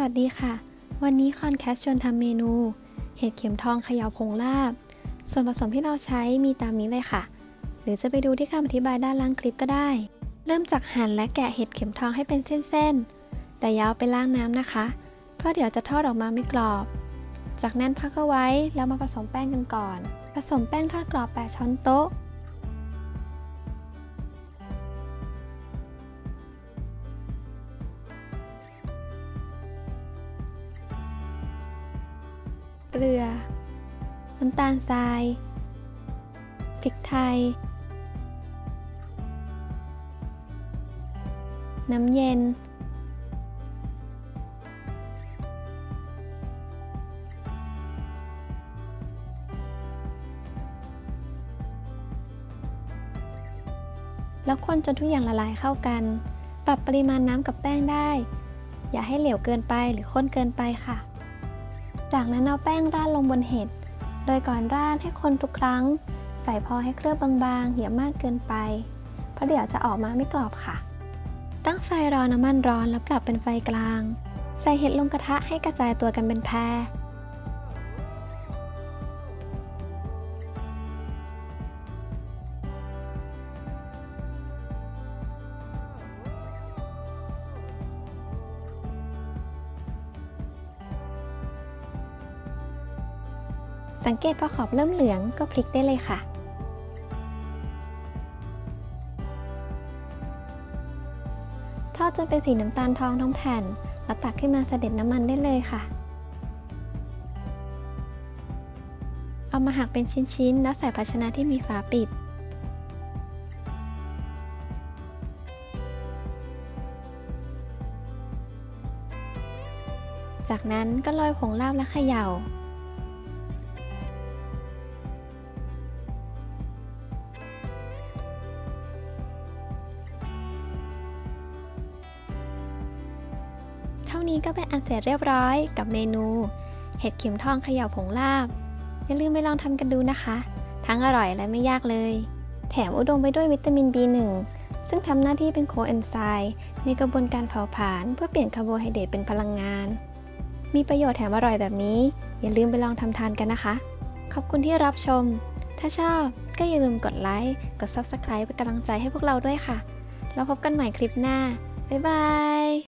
วัสดีค่ะวันนี้คอนแคสชวนทำเมนูเห็ดเข็มทองเขย่าผงลาบส่วนผสมที่เราใช้มีตามนี้เลยค่ะหรือจะไปดูที่คำอธิบายด้านล่างคลิปก็ได้เริ่มจากหั่นและแกะเห็ดเข็มทองให้เป็นเส้นๆแต่อย่าเอาไปล้างน้ำนะคะเพราะเดี๋ยวจะทอดออกมาไม่กรอบจากนั้นพักเอาไว้แล้วมาผสมแป้งกันก่อนผสมแป้งทอดกรอบ8ช้อนโต๊ะเกลือน้ำตาลทรายพริกไทยน้ำเย็นแล้วคนจนทุกอย่างละลายเข้ากันปรับปริมาณน้ำกับแป้งได้อย่าให้เหลวเกินไปหรือข้นเกินไปค่ะจากนั้นเอาแป้งราดลงบนเห็ดโดยก่อนราดให้คนทุกครั้งใส่พอให้เคลือบบางๆอย่ามากเกินไปเพราะเดี๋ยวจะออกมาไม่กรอบค่ะตั้งไฟรอน้ำมันร้อนแล้วปรับเป็นไฟกลางใส่เห็ดลงกระทะให้กระจายตัวกันเป็นแพรสังเกตพอขอบเริ่มเหลืองก็พลิกได้เลยค่ะทอดจนเป็นสีน้ำตาลทองทั้งแผ่นแล้วตักขึ้นมาเสด็จน้ำมันได้เลยค่ะเอามาหักเป็นชิ้นๆแล้วใส่ภาชนะที่มีฝาปิดจากนั้นก็โรยผงลาบและเขย่าเท่านี้ก็เป็นอันเสร็จเรียบร้อยกับเมนูเห็ดเข็มทองเขย่าผงลาบอย่าลืมไปลองทำกันดูนะคะทั้งอร่อยและไม่ยากเลยแถมอุดมไปด้วยวิตามิน B1 ซึ่งทำหน้าที่เป็นโคเอนไซม์ในกระบวนการเผาผลาญเพื่อเปลี่ยนคาร์โบไฮเดรตเป็นพลังงานมีประโยชน์แถมอร่อยแบบนี้อย่าลืมไปลองทำทานกันนะคะขอบคุณที่รับชมถ้าชอบก็อย่าลืมกดไลค์กด Subscribe เป็นกำลังใจให้พวกเราด้วยค่ะแล้วพบกันใหม่คลิปหน้าบ๊ายบาย